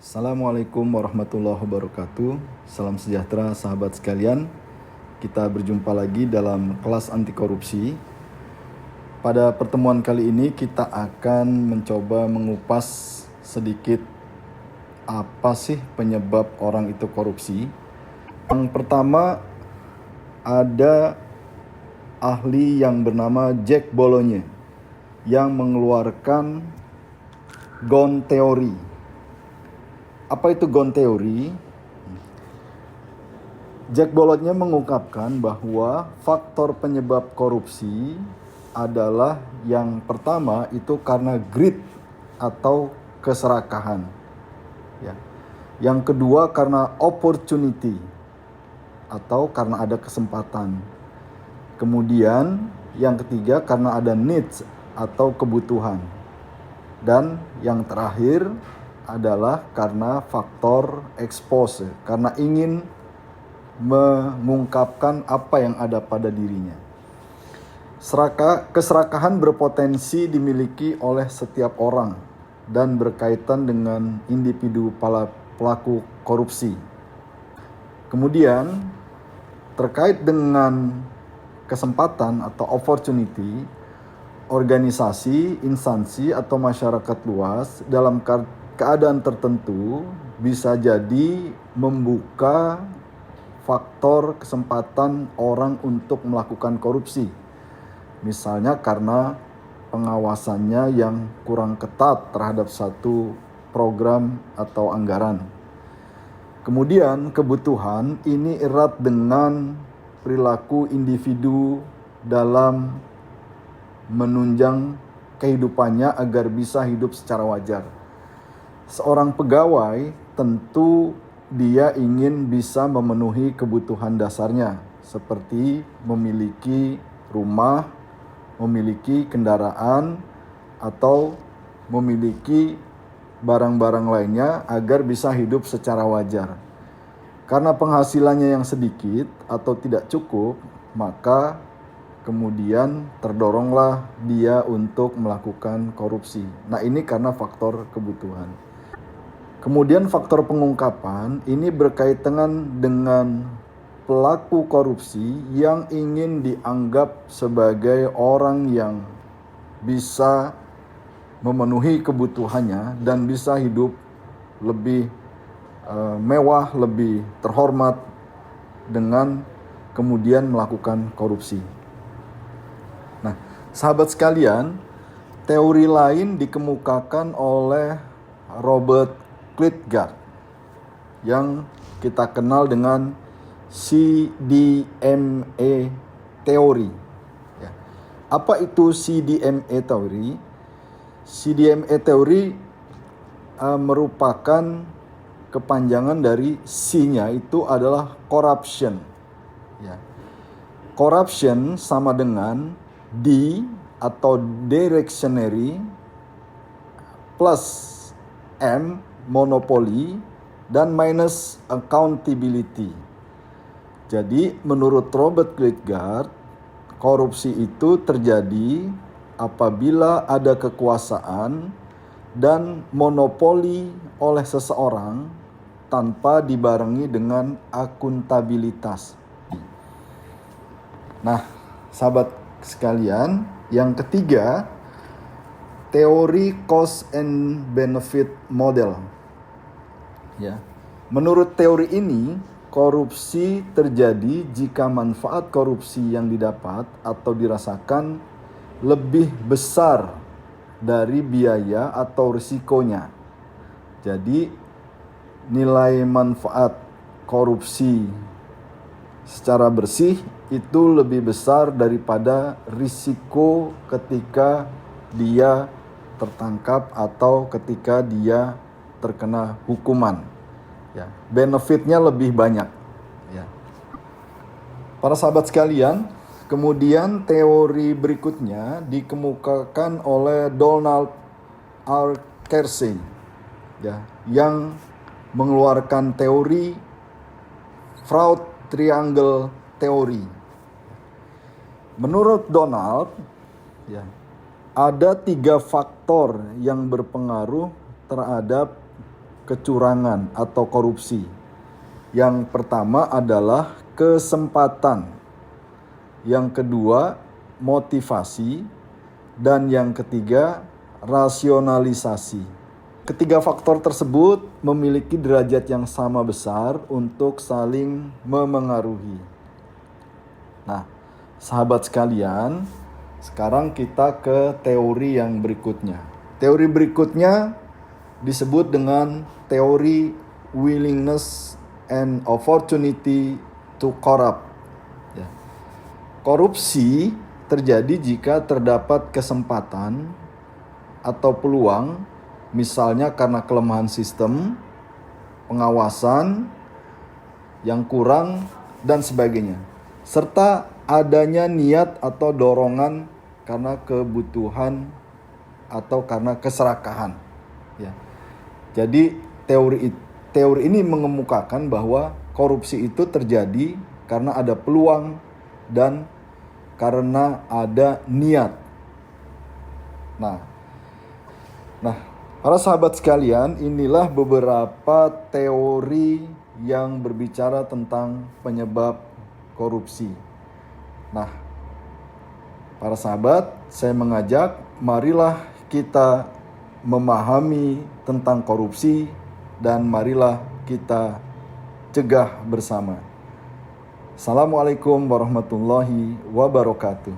Assalamualaikum warahmatullahi wabarakatuh. Salam sejahtera sahabat sekalian. Kita berjumpa lagi dalam kelas anti korupsi. Pada pertemuan kali ini kita akan mencoba mengupas sedikit apa sih penyebab orang itu korupsi. Yang pertama ada ahli yang bernama Jack Bologne yang mengeluarkan Ghosn Theory. Apa itu Ghosn Theory? Jack Bologne mengungkapkan bahwa faktor penyebab korupsi adalah yang pertama itu karena greed atau keserakahan. Ya. Yang kedua karena opportunity atau karena ada kesempatan. Kemudian yang ketiga karena ada needs atau kebutuhan. Dan yang terakhir adalah karena faktor expose, karena ingin mengungkapkan apa yang ada pada dirinya. Keserakahan berpotensi dimiliki oleh setiap orang dan berkaitan dengan individu pelaku korupsi. Kemudian terkait dengan kesempatan atau opportunity, organisasi, instansi atau masyarakat luas dalam keadaan tertentu bisa jadi membuka faktor kesempatan orang untuk melakukan korupsi. Misalnya karena pengawasannya yang kurang ketat terhadap satu program atau anggaran. Kemudian kebutuhan ini erat dengan perilaku individu dalam menunjang kehidupannya agar bisa hidup secara wajar. Seorang pegawai tentu dia ingin bisa memenuhi kebutuhan dasarnya seperti memiliki rumah, memiliki kendaraan, atau memiliki barang-barang lainnya agar bisa hidup secara wajar. Karena penghasilannya yang sedikit atau tidak cukup, maka kemudian terdoronglah dia untuk melakukan korupsi. Nah, ini karena faktor kebutuhan. Kemudian faktor pengungkapan ini berkaitan dengan pelaku korupsi yang ingin dianggap sebagai orang yang bisa memenuhi kebutuhannya dan bisa hidup lebih mewah, lebih terhormat dengan kemudian melakukan korupsi. Nah, sahabat sekalian, teori lain dikemukakan oleh Robert Klitgaard yang kita kenal dengan CDMA teori. Ya. Apa itu CDMA teori? CDMA teori merupakan kepanjangan dari C-nya itu adalah corruption. Ya. Corruption sama dengan D atau directionary plus M monopoli dan minus accountability. Jadi menurut Robert Klitgaard, korupsi itu terjadi apabila ada kekuasaan dan monopoli oleh seseorang tanpa dibarengi dengan akuntabilitas. Nah, sahabat sekalian, yang ketiga, teori cost and benefit model. Ya. Menurut teori ini, korupsi terjadi jika manfaat korupsi yang didapat atau dirasakan lebih besar dari biaya atau risikonya. Jadi, nilai manfaat korupsi secara bersih itu lebih besar daripada risiko ketika dia tertangkap atau ketika dia terkena hukuman. Ya, benefitnya lebih banyak. Ya. Para sahabat sekalian, kemudian teori berikutnya dikemukakan oleh Donald R. Kersey, ya, yang mengeluarkan teori fraud triangle theory. Menurut Donald, ya, ada 3 faktor yang berpengaruh terhadap kecurangan atau korupsi. Yang pertama adalah kesempatan, yang kedua motivasi, dan yang ketiga rasionalisasi. Ketiga faktor tersebut memiliki derajat yang sama besar untuk saling memengaruhi. Nah, sahabat sekalian, sekarang kita ke teori yang berikutnya. Teori berikutnya disebut dengan teori willingness and opportunity to corrupt. Ya. Korupsi terjadi jika terdapat kesempatan atau peluang, misalnya karena kelemahan sistem, pengawasan yang kurang, dan sebagainya, serta adanya niat atau dorongan karena kebutuhan atau karena keserakahan. Ya. Jadi teori ini mengemukakan bahwa korupsi itu terjadi karena ada peluang dan karena ada niat. Nah, para sahabat sekalian, inilah beberapa teori yang berbicara tentang penyebab korupsi. Nah, para sahabat, saya mengajak, marilah kita memahami tentang korupsi dan marilah kita cegah bersama. Assalamualaikum warahmatullahi wabarakatuh.